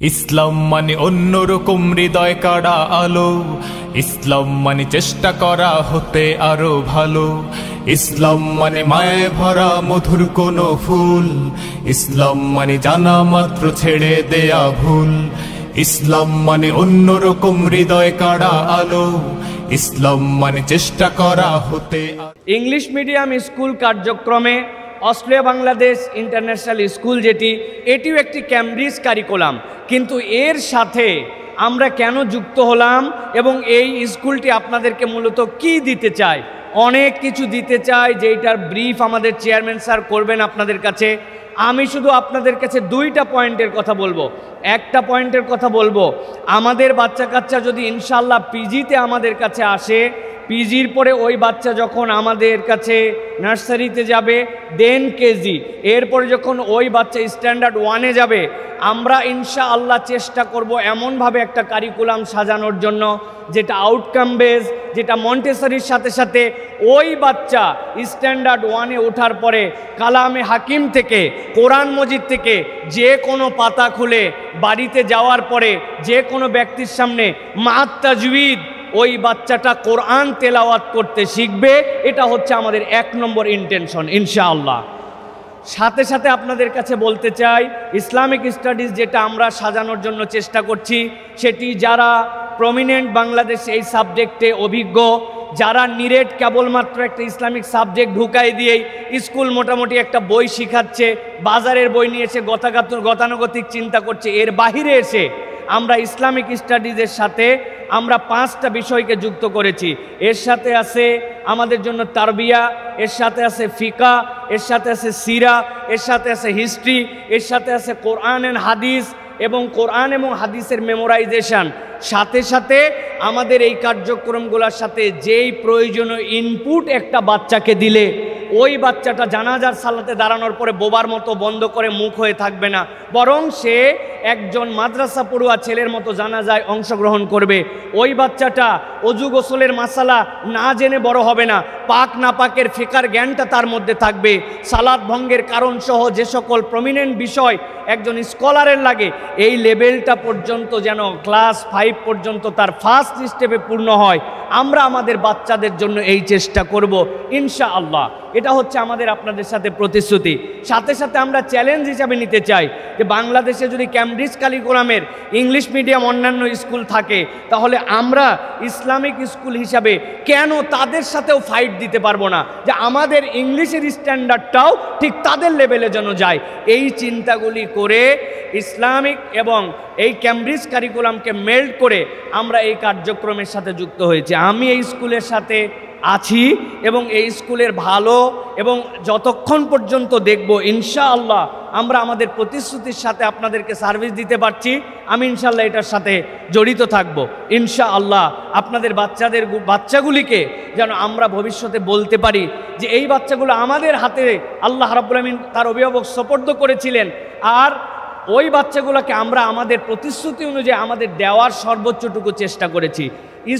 ইসলাম মানে অন্যরকম হৃদয় কাড়া আলো, ইসলাম মানে চেষ্টা করা হতে আরো ভালো। ইসলাম মানে মায়ে ভরা মধুর কোনো ফুল, ইসলাম মানে জানা মাত্র ছেড়ে দেয়া ভুল। ইসলাম মানে অন্যরকম হৃদয় কাড়া আলো, ইসলাম মানে চেষ্টা করা হতে। ইংলিশ মিডিয়াম স্কুল কার্যক্রমে অস্ট্রেলিয়া বাংলাদেশ ইন্টারন্যাশনাল স্কুল এটিও একটি ক্যামব্রিজ কারিকুলাম, কিন্তু এর সাথে আমরা কেন যুক্ত হলাম এবং এই স্কুলটি আপনাদেরকে মূলত কি দিতে চায়? অনেক কিছু দিতে চায়, যেটার ব্রিফ আমাদের চেয়ারম্যান স্যার করবেন আপনাদের কাছে। আমি শুধু আপনাদের কাছে দুইটা পয়েন্টের কথা বলবো। একটা পয়েন্টের কথা বলবো, আমাদের বাচ্চা কাচ্চা যদি ইনশাল্লাহ পিজিতে আমাদের কাছে আসে, পিজির পরে ওই বাচ্চা যখন আমাদের কাছে নার্সারিতে যাবে, দেন কেজি, এরপরে যখন ওই বাচ্চা স্ট্যান্ডার্ড 1-এ যাবে, আমরা ইনশাআল্লাহ চেষ্টা করব এমনভাবে একটা কারিকুলাম সাজানোর জন্য যেটা আউটকাম বেস, যেটা মন্টেসরির সাথে সাথে ওই বাচ্চা স্ট্যান্ডার্ড 1-এ ওঠার পরে কালামে হাকিম থেকে, কোরআন মজিদ থেকে যে কোনো পাতা খুলে বাড়িতে যাওয়ার পরে যে কোনো ব্যক্তির সামনে মাআত তাজউইদ ওই বাচ্চাটা কোরআন তেলাওয়াত করতে শিখবে। এটা হচ্ছে আমাদের 1 নম্বর ইন্টেনশন ইনশাআল্লাহ। সাথে সাথে আপনাদের কাছে বলতে চাই, ইসলামিক স্টাডিজ যেটা আমরা সাজানোর জন্য চেষ্টা করছি, সেটি যারা প্রমিনেন্ট বাংলাদেশ এই সাবজেক্টে অভিজ্ঞ, যারা নিরেট কেবলমাত্র একটা ইসলামিক সাবজেক্ট ঢুকাই দিয়েই স্কুল মোটামুটি একটা বই শিখাচ্ছে, বাজারের বই নিয়ে এসে গতানুগতিক চিন্তা করছে, এর বাহিরে এসে আমরা ইসলামিক স্টাডিজের সাথে আমরা 5টা বিষয়কে যুক্ত করেছি। এর সাথে আছে আমাদের জন্য তারবিয়া, এর সাথে আছে ফিকা, এর সাথে আছে সিরা, এর সাথে আছে হিস্ট্রি, এর সাথে আছে কোরআন এন্ড হাদিস এবং কোরআন এবং হাদিসের মেমোরাইজেশন। সাথে সাথে আমাদের এই কার্যক্রমগুলোর সাথে যেই প্রয়োজনীয় ইনপুট একটা বাচ্চাকে দিলে ওই বাচ্চাটা জানাজার সালাতে দাঁড়ানোর পরে বোবার মতো বন্ধ করে মুখ হয়ে থাকবে না, বরং সে একজন মাদ্রাসা পড়ুয়া ছেলের মতো জানাজায় অংশগ্রহণ করবে। ওই বাচ্চাটা অজু গোসলের মাসালা না জেনে বড় হবে না, পাক না পাকের ফিকার জ্ঞানটা তার মধ্যে থাকবে। সালাত ভঙ্গের কারণ সহ যে সকল প্রমিনেন্ট বিষয় একজন স্কলারের লাগে, এই লেভেলটা পর্যন্ত যেন ক্লাস 5 পর্যন্ত তার ফার্স্ট স্টেপে পূর্ণ হয়। আমরা আমাদের বাচ্চাদের জন্য এই চেষ্টা করব ইনশাআল্লাহ। এটা হচ্ছে আমাদের আপনাদের সাথে প্রতিশ্রুতি। সাথে সাথে আমরা চ্যালেঞ্জ হিসাবে নিতে চাই যে বাংলাদেশে যদি ক্যামব্রিজ কারিকুলামের ইংলিশ মিডিয়াম অন্যান্য স্কুল থাকে, তাহলে আমরা ইসলামিক স্কুল হিসাবে কেন তাদের সাথেও ফাইট দিতে পারবো না, যে আমাদের ইংলিশের স্ট্যান্ডার্ডটাও ঠিক তাদের লেভেলে যেন যায়। এই চিন্তাগুলি করে ইসলামিক এবং এই ক্যামব্রিজ কারিকুলামকে মেল্ড করে আমরা এই কার্যক্রমের সাথে যুক্ত হয়েছি। আমি এই স্কুলের সাথে আছি এবং এই স্কুলের ভালো এবং যতক্ষণ পর্যন্ত দেখব ইনশাআল্লাহ আমরা আমাদের প্রতিশ্রুতির সাথে আপনাদেরকে সার্ভিস দিতে পারছি, আমি ইনশাআল্লাহ এটার সাথে জড়িত থাকব ইনশাআল্লাহ। আপনাদের বাচ্চাগুলিকে যেন আমরা ভবিষ্যতে বলতে পারি যে এই বাচ্চাগুলো আমাদের হাতে আল্লাহ রাব্বুল আমিন তার অভিভাবক সুপর্দ করেছিলেন, আর ওই বাচ্চাগুলোকে আমরা আমাদের প্রতিশ্রুতি অনুযায়ী আমাদের দেওয়ার সর্বোচ্চটুকু চেষ্টা করেছি।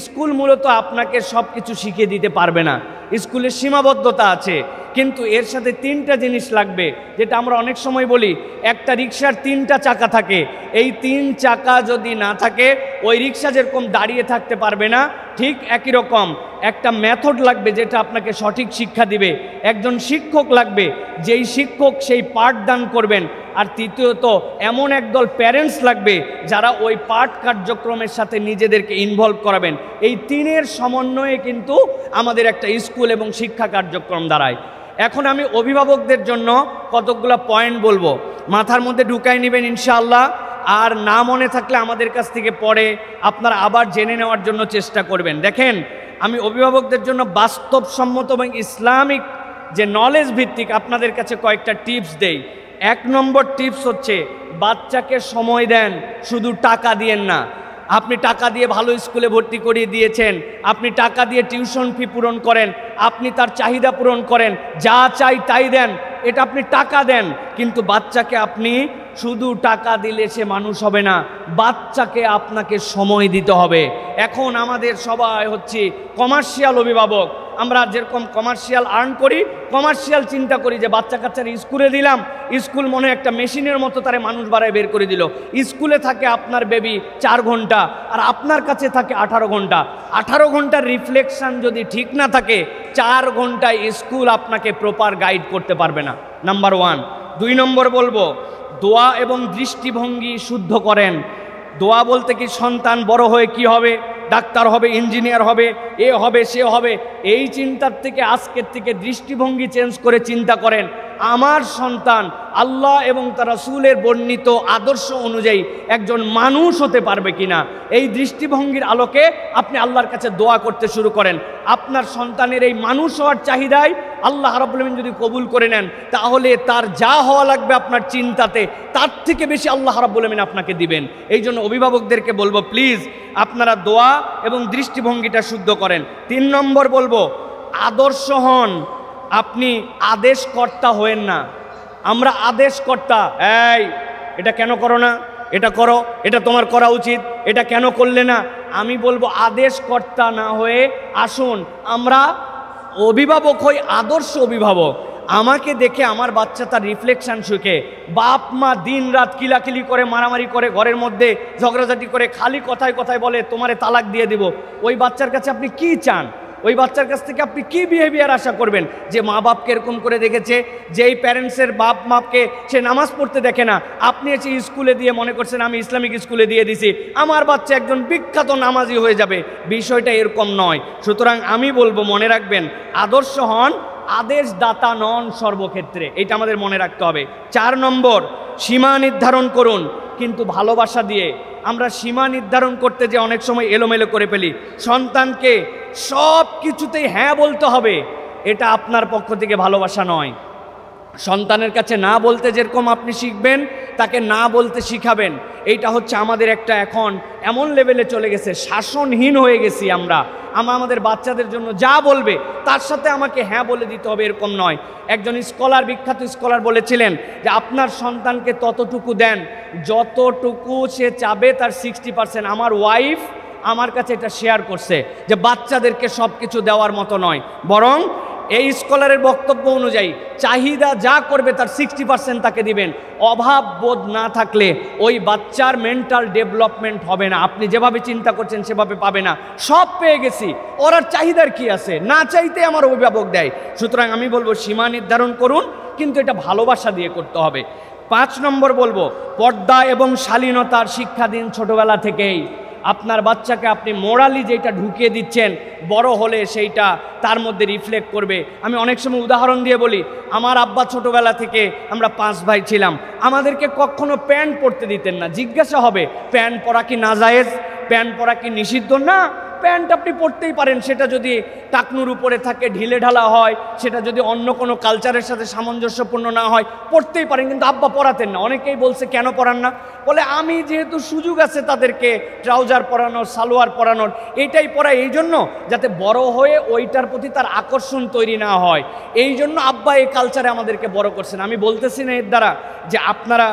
স্কুল মূলত আপনাকে সব কিছু শিখিয়ে দিতে পারবে না, স্কুলের সীমাবদ্ধতা আছে, কিন্তু এর সাথে 3টা জিনিস লাগবে, যেটা আমরা অনেক সময় বলি একটা রিক্সার 3টা চাকা থাকে। এই 3 চাকা যদি না থাকে ওই রিক্সা যেরকম দাঁড়িয়ে থাকতে পারবে না, ঠিক একই রকম একটা মেথড লাগবে যেটা আপনাকে সঠিক শিক্ষা দিবে, একজন শিক্ষক লাগবে যেই শিক্ষক সেই পাঠ দান করবেন, আর তৃতীয়ত এমন একদল প্যারেন্টস লাগবে যারা ওই পাঠ কার্যক্রমের সাথে নিজেদেরকে ইনভলভ করাবেন। এই 3-এর সমন্বয়ে কিন্তু আমাদের একটা স্কুল এবং শিক্ষা কার্যক্রম দাঁড়ায়। এখন আমি অভিভাবকদের জন্য কতগুলো পয়েন্ট বলবো, মাথার মধ্যে ঢুকাই নেবেন ইনশাআল্লাহ, আর না মনে থাকলে আমাদের কাছ থেকে পরে আপনারা আবার জেনে নেওয়ার জন্য চেষ্টা করবেন। দেখেন, আমি অভিভাবকদের জন্য বাস্তবসম্মত এবং ইসলামিক যে নলেজ ভিত্তিক আপনাদের কাছে কয়েকটা টিপস দেই। 1 নম্বর টিপস হচ্ছে বাচ্চাকে সময় দেন, শুধু টাকা দিয়েন না। আপনি টাকা দিয়ে ভালো স্কুলে ভর্তি করিয়ে দিয়েছেন, আপনি টাকা দিয়ে টিউশন ফি পূরণ করেন, আপনি তার চাহিদা পূরণ করেন, যা চাই তাই দেন, এটা আপনি টাকা দেন, কিন্তু বাচ্চাকে আপনি শুধু টাকা দিলে সে মানুষ হবে না, বাচ্চাকে আপনাকে সময় দিতে হবে। এখন আমাদের সবাই হচ্ছে কমার্শিয়াল অভিভাবক, আমরা যেরকম কমার্শিয়াল আর্ন করি, কমার্শিয়াল চিন্তা করি যে বাচ্চা কাচ্চার স্কুলে দিলাম, স্কুল মনে একটা মেশিনের মতো তারে মানুষ বাড়ায় বের করে দিল। স্কুলে থাকে আপনার বেবি 4 ঘন্টা আর আপনার কাছে থাকে 18 ঘন্টা। 18 ঘন্টার রিফ্লেকশন যদি ঠিক না থাকে, 4 ঘন্টায় স্কুল আপনাকে প্রপার গাইড করতে পারবে না, নাম্বার 1। 2 নম্বর বলবো, দোয়া এবং দৃষ্টিভঙ্গি শুদ্ধ করেন। দোয়া বলতে কি সন্তান বড় হয়ে কি হবে, ডাক্তার হবে, ইঞ্জিনিয়ার হবে, এ হবে সে হবে, এই চিন্তার থেকে আজকের থেকে দৃষ্টিভঙ্গি চেঞ্জ করে চিন্তা করেন আমার সন্তান আল্লাহ এবং তার রাসূলের বর্ণিত আদর্শ অনুযায়ী একজন মানুষ হতে পারবে কিনা। এই দৃষ্টিভঙ্গির আলোকে আপনি আল্লাহর কাছে দোয়া করতে শুরু করেন। আপনার সন্তানের এই মানুষ হওয়ার চাহিদায় আল্লাহ রাব্বুল আলামিন যদি কবুল করে নেন, তাহলে তার যা হওয়া লাগবে আপনার চিন্তাতে, তার থেকে বেশি আল্লাহ রাব্বুল আলামিন আপনাকে দিবেন। এই জন্য অভিভাবকদেরকে বলবো, প্লিজ আপনারা দোয়া এবং দৃষ্টিভঙ্গিটা শুদ্ধ করেন। 3 নম্বর বলবো, আদর্শ হন, আপনি আদেশকর্তা হয়েন না। আমরা আদেশকর্তা, এই এটা কেন করো না, এটা করো, এটা তোমার করা উচিত, এটা কেন করলে না। আমি বলবো আদেশকর্তা না হয়ে আসুন আমরা অভিভাবক হই, আদর্শ অভিভাবক। আমাকে দেখে আমার বাচ্চা তার রিফ্লেকশন শিখে। বাপ মা দিন রাত কিলাকিলি করে, মারামারি করে, ঘরের মধ্যে ঝগড়াঝাটি করে, খালি কথায় কথায় বলে তোমারে তালাক দিয়ে দিব। ওই বাচ্চার কাছে আপনি কি চান? ওই বাচ্চার কাছ থেকে আপনি কি বিহেভিয়ার আশা করবেন? যে মা বাপকে এরকম করে দেখেছে, যেই প্যারেন্টসের বাপ মাপকে সে নামাজ পড়তে দেখে না, আপনি এসে স্কুলে দিয়ে মনে করছেন আমি ইসলামিক স্কুলে দিয়ে দিছি, আমার বাচ্চা একজন বিখ্যাত নামাজি হয়ে যাবে। বিষয়টা এরকম নয়। সুতরাং আমি বলবো, মনে রাখবেন, আদর্শ হন, আদেশদাতা নন সর্বক্ষেত্রে। এটা আমাদের মনে রাখতে হবে। 4 নম্বর, সীমা নির্ধারণ করুন, কিন্তু ভালোবাসা দিয়ে। আমরা সীমা নির্ধারণ করতে যে অনেক সময় এলোমেলো করে ফেলি। সন্তানকে সব কিছুতেই হ্যাঁ বলতে হবে, এটা আপনার পক্ষ থেকে ভালোবাসা নয়। সন্তানের কাছে না বলতে যেরকম আপনি শিখবেন, তাকে না বলতে শিখাবেন। এইটা হচ্ছে আমাদের একটা এখন এমন লেভেলে চলে গেছে, শাসনহীন হয়ে গেছি আমরা। আমাদের বাচ্চাদের জন্য যা বলবে তার সাথে আমাকে হ্যাঁ বলে দিতে হবে, এরকম নয়। একজন স্কলার, বিখ্যাত স্কলার বলেছিলেন যে আপনার সন্তানকে ততটুকু দেন যতটুকু সে চাবে তার 60%। আমার ওয়াইফ আমার কাছে এটা শেয়ার করছে যে বাচ্চাদেরকে সব কিছু দেওয়ার মতো নয়, বরং এই স্কলারের বক্তব্য অনুযায়ী চাহিদা যা করবে তার 60% তাকে দিবেন। অভাব বোধ না থাকলে ওই বাচ্চার মেন্টাল ডেভেলপমেন্ট হবে না। আপনি যেভাবে চিন্তা করছেন সেভাবে পাবে না। সব পেয়ে গেছি, ওর আর চাহিদার কি আছে? না চাইতে আমার অভিভাবক দেয়। সুতরাং আমি বলবো সীমা নির্ধারণ করুন, কিন্তু এটা ভালোবাসা দিয়ে করতে হবে। 5 নম্বর বলবো, পর্দা এবং শালীনতার শিক্ষা দিন ছোটবেলা থেকেই। আপনার বাচ্চাকে আপনি মোরালি যেটা ঢুকিয়ে দিচ্ছেন, বড় হলে সেইটা তার মধ্যে রিফ্লেক্ট করবে। আমি অনেক সময় উদাহরণ দিয়ে বলি, আমার আব্বা ছোটোবেলা থেকে, আমরা 5 ভাই ছিলাম, আমাদেরকে কখনো প্যান্ট পরতে দিতেন না। জিজ্ঞাসা হবে প্যান্ট পরা কি নাজায়েজ, প্যান্ট পরা কি নিষিদ্ধ? না, প্যান্ট আপনি পরতেই পারেন, সেটা যদি টাকনুর উপরে থাকে, ঢিলে ঢালা হয়, সেটা যদি অন্য কোনো কালচারের সাথে সামঞ্জস্যপূর্ণ না হয়, পরতেই পারেন। কিন্তু আব্বা পরাতেন না। অনেকেই বলছে কেন পরান না? বলে আমি যেহেতু সুযোগ আছে তাদেরকে ট্রাউজার পরানোর, সালোয়ার পরানোর, এইটাই পরাই এই জন্য যাতে বড় হয়ে ওইটার প্রতি তার আকর্ষণ তৈরি না হয়। এই জন্য আব্বা এই কালচারে আমাদেরকে বড় করছেন। আমি বলতেছি না এর দ্বারা যে আপনারা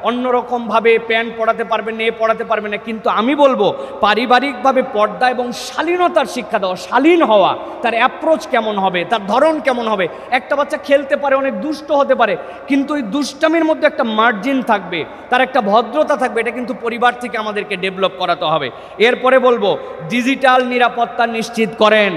অন্যরকমভাবে প্যান্ট পড়াতে পারবেন না, এ পড়াতে পারবেন না, কিন্তু আমি বলবো পারিবারিকভাবে পর্দা এবং শালীনতার শিক্ষা দেওয়া। শালীন হওয়া, তার অ্যাপ্রোচ কেমন হবে, তার ধরন কেমন হবে। একটা বাচ্চা খেলতে পারে, অনেক দুষ্ট হতে পারে, কিন্তু ওই দুষ্টামির মধ্যে একটা মার্জিন থাকবে, তার একটা ভদ্রতা থাকবে। এটা কিন্তু পরিবার থেকে আমাদেরকে ডেভেলপ করাতে হবে। এরপরে বলবো ডিজিটাল নিরাপত্তা নিশ্চিত করেন।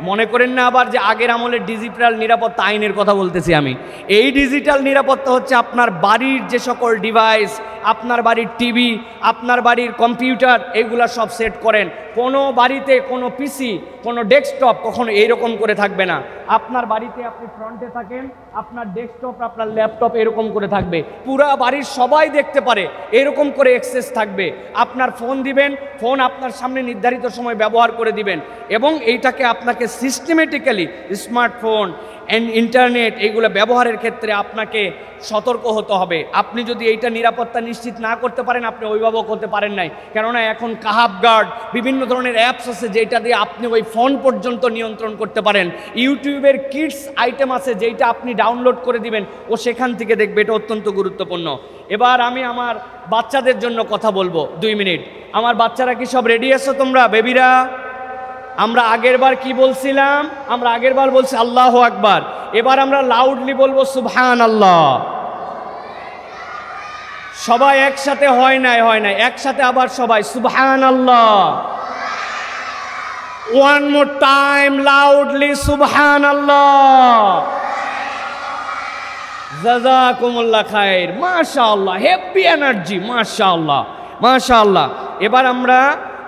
মনে করেন না আবার যে আগের আমলের ডিজিটাল নিরাপত্তা আইনের কথা বলতেছি আমি। এই ডিজিটাল নিরাপত্তা হচ্ছে আপনার বাড়ির যে সকল ডিভাইস, আপনার বাড়ির টিভি, আপনার বাড়ির কম্পিউটার, এগুলা সব সেট করেন। কোনো বাড়িতে কোনো পিসি, কোনো ডেস্কটপ কখনো এইরকম করে থাকবে না। আপনার বাড়িতে আপনি ফ্রন্টে থাকেন, আপনার ডেস্কটপ, আপনার ল্যাপটপ এরকম করে থাকবে, পুরা বাড়ির সবাই দেখতে পারে, এরকম করে অ্যাক্সেস থাকবে। আপনার ফোন দিবেন, ফোন আপনার সামনে নির্ধারিত সময় ব্যবহার করে দিবেন, এবং এইটাকে আপনাকে সিস্টেমেটিক্যালি স্মার্টফোন অ্যান্ড ইন্টারনেট এগুলো ব্যবহারের ক্ষেত্রে আপনাকে সতর্ক হতে হবে। আপনি যদি এইটা নিরাপত্তা নিশ্চিত না করতে পারেন, আপনি অভিভাবক হতে পারেন নাই। কেননা এখন কাহাব গার্ড, বিভিন্ন ধরনের অ্যাপস আছে যেটা দিয়ে আপনি ওই ফোন পর্যন্ত নিয়ন্ত্রণ করতে পারেন। ইউটিউবের কিডস আইটেম আছে যেটা আপনি ডাউনলোড করে দিবেন, ও সেখান থেকে দেখবে। এটা অত্যন্ত গুরুত্বপূর্ণ। এবার আমি আমার বাচ্চাদের জন্য কথা বলবো 2 মিনিট। আমার বাচ্চারা কি সব রেডি আছো তোমরা? বেবিরা আমরা আগেরবার কি বলছিলাম? আমরা আগেরবার বলছি আল্লাহু আকবার। এবার আমরা লাউডলি বলবো সুবহানাল্লাহ। সবাই একসাথে হয় নাই, একসাথে আবার সবাই সুবহানাল্লাহ। ওয়ান মোর টাইম লাউডলি সুবহানাল্লাহ। জাযাকুমুল্লাহ খায়ের। মাশাআল্লাহ, হ্যাপি এনার্জি, মাশাআল্লাহ মাশাআল্লাহ। এবার আমরা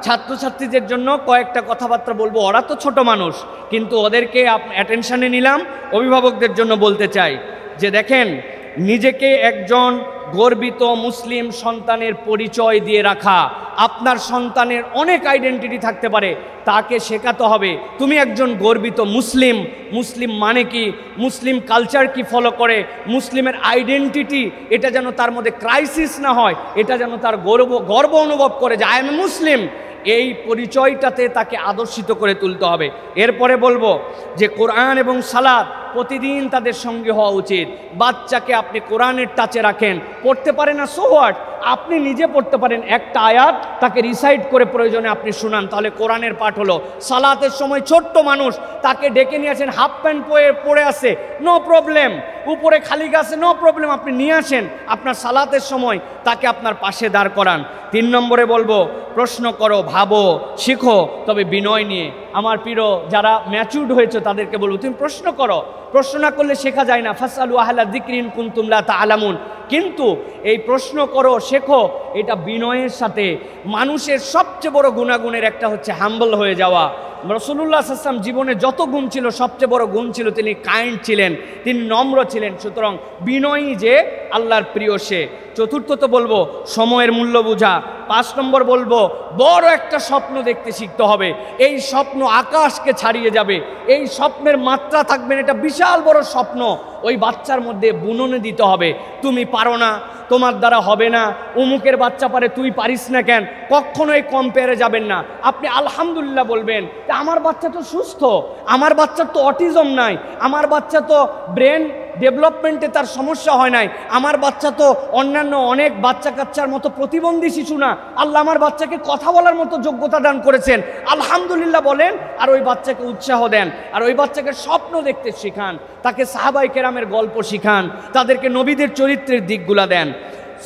ছাত্রছাত্রীদের জন্য কয়েকটা কথাবার্তা বলবো। ওরা তো ছোট মানুষ, কিন্তু ওদেরকে অ্যাটেনশনে নিলাম। অভিভাবকদের জন্য বলতে চাই যে দেখেন, নিজেকে একজন গর্বিত মুসলিম সন্তানের পরিচয় দিয়ে রাখা। আপনার সন্তানের অনেক আইডেন্টিটি থাকতে পারে, তাকে শেখাতে হবে তুমি একজন গর্বিত মুসলিম। মুসলিম মানে কি, মুসলিম কালচার কি ফলো করে, মুসলিমের আইডেন্টিটি, এটা যেন তার মধ্যে ক্রাইসিস না হয়, এটা যেন তার গর্ব অনুভব করে যে আই এম এ মুসলিম। এই পরিচয়টাতে তাকে আদর্শিত করে তুলতে হবে। এরপরে বলবো যে কোরআন এবং সালাত প্রতিদিন তাদের সঙ্গে হওয়া উচিত। বাচ্চাকে আপনি কোরআনের টাচে রাখেন, পড়তে পারে না সো হোয়াট, আপনি নিজে পড়তে পারেন, একটা আয়াত তাকে রিসাইট করে প্রয়োজনে আপনি শুনান, তাহলে কোরআনের পাঠ হলো। সালাতের সময় ছোট্ট মানুষ, তাকে ডেকে নিয়ে আসেন, হাফ প্যান্ট পরে আসে, নো প্রবলেম, উপরে খালি গাছে নো প্রবলেম, আপনি নিয়ে আসেন আপনার সালাতের সময়, তাকে আপনার পাশে দাঁড় করান। 3 নম্বরে বলবো প্রশ্ন করো, ভাবো, শিখো, তবে বিনয় নিয়ে। আমার প্রিয় যারা ম্যাচুরড হয়েছে তাদেরকে বলবো তুমি প্রশ্ন করো, প্রশ্ন না করলে শেখা যায় না। ফাসআলু আহলা যিকরি ইন কুনতুম লা তা'লামুন। কিন্তু এই প্রশ্ন করো, শেখো, এটা বিনয়ের সাথে। মানুষের সবচেয়ে বড় গুণাগুণের একটা হচ্ছে হাম্বল হয়ে যাওয়া। রাসূলুল্লাহ সাল্লাল্লাহু আলাইহি ওয়াসাল্লাম জীবনে যত গুণ ছিল, সবচেয়ে বড় গুণ ছিল তিনি কাইন্ড ছিলেন, তিনি নম্র ছিলেন। সুতরাং বিনয়ী যে আল্লাহর প্রিয় সে। চতুর্থত বলবো সময়ের মূল্য বোঝা। 5 নম্বর বলবো বড় একটা স্বপ্ন দেখতে শিখতে হবে। এই স্বপ্ন আকাশকে ছাড়িয়ে যাবে, এই স্বপ্নের মাত্রা থাকবে না, এটা বিশাল বড় স্বপ্ন। ওই বাচ্চার মধ্যে বুননে দিতে হবে, তুমি পারো না, তোমার দ্বারা হবে না, অমুকের বাচ্চা পারে তুই পারিস না কেন, কখনোই কম্পেয়ারে যাবেন না। আপনি আলহামদুলিল্লাহ বলবেন যে আমার বাচ্চা তো সুস্থ, আমার বাচ্চার তো অটিজম নাই, আমার বাচ্চা তো ব্রেন ডেভেলপমেন্টে তার সমস্যা হয় নাই, আমার বাচ্চা তো অন্যান্য অনেক বাচ্চা কাচ্চার মতো প্রতিবন্ধী শিশু না, আল্লাহ আমার বাচ্চাকে কথা বলার মতো যোগ্যতা দান করেছেন, আলহামদুলিল্লাহ বলেন। আর ওই বাচ্চাকে উৎসাহ দেন, আর ওই বাচ্চাকে স্বপ্ন দেখতে শেখান, তাকে সাহাবায়ে কেরামের গল্প শিখান, তাদেরকে নবীদের চরিত্রের দিকগুলা দেন।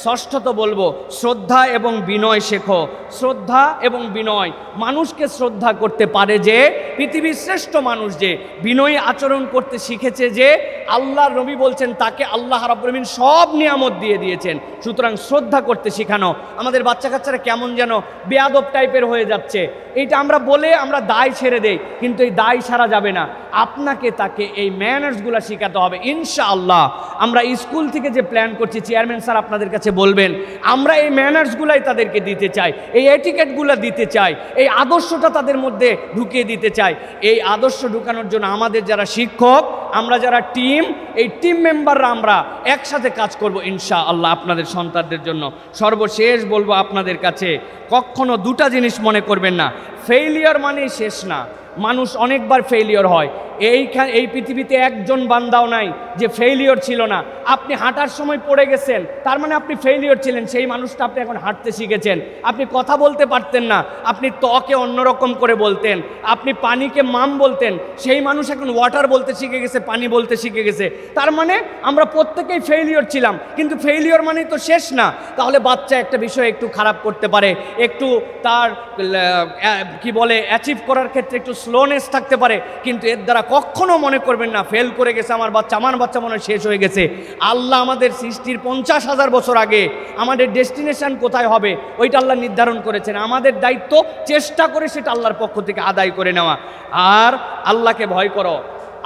ষষ্ঠত বলবো শ্রদ্ধা এবং বিনয় শেখো। শ্রদ্ধা এবং বিনয়, মানুষকে শ্রদ্ধা করতে পারে যে পৃথিবীর শ্রেষ্ঠ মানুষ, যে বিনয়ী আচরণ করতে শিখেছে, যে আল্লাহর নবী বলছেন তাকে আল্লাহ রাব্বুল আলামিন সব নিয়ামত দিয়ে দিয়েছেন। সুতরাং শ্রদ্ধা করতে শেখানো। আমাদের বাচ্চা কাচ্চারা কেমন যেন বেয়াদব টাইপের হয়ে যাচ্ছে, এইটা আমরা বলে আমরা দায় ছেড়ে দেই, কিন্তু এই দায় ছাড়া যাবে না। আপনাকে তাকে এই ম্যানার্সগুলো শেখাতে হবে ইনশাআল্লাহ। আমরা স্কুল থেকে যে প্ল্যান করছি, চেয়ারম্যান স্যার আপনাদের কাছে বলবেন, আমরা এই ম্যানার্সগুলাই তাদেরকে দিতে চাই, এই এটিকেটগুলো দিতে চাই, এই আদর্শটা তাদের মধ্যে ঢুকিয়ে দিতে চাই। এই আদর্শ ঢুকানোর জন্য আমাদের যারা শিক্ষক, আমরা যারা টিম, এই টিম মেম্বাররা আমরা একসাথে কাজ করব ইনশাআল্লাহ আপনাদের সন্তানদের জন্য। সর্বশেষ বলবো আপনাদের কাছে, কখনো দুটা জিনিস মনে করবেন না, ফেইলিয়র মানেই শেষ না। মানুষ অনেকবার ফেইলিয়র হয়, এই পৃথিবীতে একজন বান্দাও নাই যে ফেইলিয়র ছিল না। আপনি হাঁটার সময় পড়ে গেছেন, তার মানে আপনি ফেইলিয়র ছিলেন, সেই মানুষটা আপনি এখন হাঁটতে শিখেছেন। আপনি কথা বলতে পারতেন না, আপনি তকে অন্যরকম করে বলতেন, আপনি পানিকে মাম বলতেন, সেই মানুষ এখন ওয়াটার বলতে শিখে গেছে, পানি বলতে শিখে গেছে। তার মানে আমরা প্রত্যেকেই ফেইলিয়র ছিলাম, কিন্তু ফেইলিয়র মানে তো শেষ না। তাহলে বাচ্চা একটা বিষয় একটু খারাপ করতে পারে, একটু তার কি বলে অ্যাচিভ করার ক্ষেত্রে একটু স্লোনেস থাকতে পারে, কিন্তু এর দ্বারা কখনো মনে করবেন না ফেল করে গেছে আমার বাচ্চা মনে হয় শেষ হয়ে গেছে। আল্লাহ আমাদের সৃষ্টির 50,000 বছর আগে আমাদের ডেস্টিনেশন কোথায় হবে ওইটা আল্লাহ নির্ধারণ করেছেন। আমাদের দায়িত্ব চেষ্টা করে সেটা আল্লাহর পক্ষ থেকে আদায় করে নেওয়া। আর আল্লাহকে ভয় করো,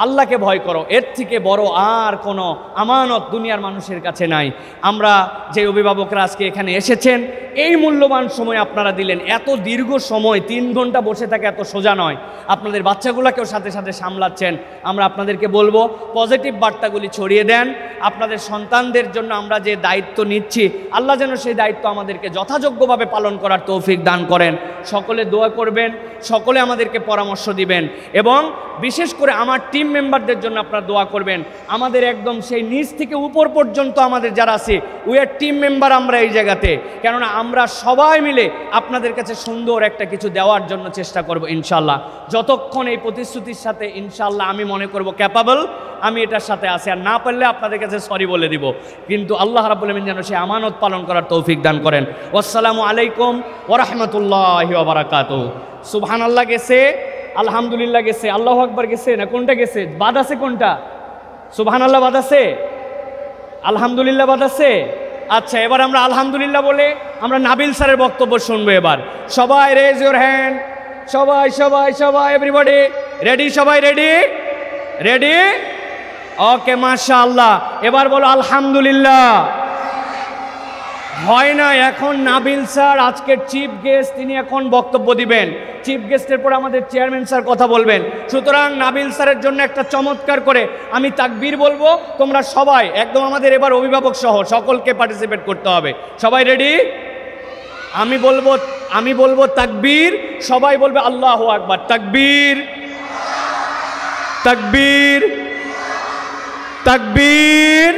আল্লাহকে ভয় করো, এর থেকে বড় আর কোনো আমানত দুনিয়ার মানুষের কাছে নাই। আমরা যে অভিভাবকরা আজকে এখানে এসেছেন, এই মূল্যবান সময় আপনারা দিলেন, এত দীর্ঘ সময় 3 ঘন্টা বসে থাকে এত সোজা নয়। আপনাদের বাচ্চাগুলোকেও সাথে সাথে সামলাচ্ছেন। আমরা আপনাদেরকে বলবো পজিটিভ বার্তাগুলি ছড়িয়ে দেন। আপনাদের সন্তানদের জন্য আমরা যে দায়িত্ব নিচ্ছি, আল্লাহ যেন সেই দায়িত্ব আমাদেরকে যথাযোগ্যভাবে পালন করার তৌফিক দান করেন। সকলে দোয়া করবেন, সকলে আমাদেরকে পরামর্শ দিবেন, এবং বিশেষ করে আমার টিম মেম্বারদের জন্য আপনারা দোয়া করবেন। আমাদের একদম সেই নিচ থেকে উপর পর্যন্ত আমাদের যারা আছে, উই আর টিম মেম্বার আমরা এই জায়গাতে। কেননা আমরা সবাই মিলে আপনাদের কাছে সুন্দর একটা কিছু দেওয়ার জন্য চেষ্টা করব ইনশাল্লাহ। যতক্ষণ এই প্রতিশ্রুতির সাথে ইনশাল্লাহ আমি মনে করব ক্যাপাবল, আমি এটার সাথে আছি। আর না পারলে আপনাদের কাছে সরি বলে দিব, কিন্তু আল্লাহ রাব্বুল আমিন যেন সেই আমানত পালন করার তৌফিক দান করেন। আসসালামু আলাইকুম ওয়া রাহমাতুল্লাহি ওয়া বারাকাতুহু। সুবহানাল্লাহ গেছে, আলহামদুলিল্লাহ গেছে, আল্লাহু আকবার গেছে, না কোনটা গেছে? বাদ আছে কোনটা? সুবহানাল্লাহ বাদ আছে, আলহামদুলিল্লাহ বাদ আছে। আচ্ছা, এবার আমরা আলহামদুলিল্লাহ বলে আমরা নাবিল স্যারের বক্তব্য শুনবো। এবার সবাই রেজ ইউর হ্যান্ড, সবাই সবাই সবাই, এভরিবডি রেডি? সবাই রেডি? রেডি? ওকে, মাশাআল্লাহ। এবার বলো আলহামদুলিল্লাহ। হয় না, এখন নাবিল স্যার আজকের চিফ গেস্ট, তিনি এখন বক্তব্য দিবেন। চিফ গেস্টের পর আমাদের চেয়ারম্যান স্যার কথা বলবেন। সুতরাং নাবিল স্যারের জন্য একটা চমৎকার করে আমি তাকবীর বলবো, তোমরা সবাই একদম আমাদের এবার অভিভাবক সহ সকলকে পার্টিসিপেট করতে হবে। সবাই রেডি? আমি বলবো তাকবীর, সবাই বলবে আল্লাহু আকবার। তাকবীর, তাকবীর, তাকবীর।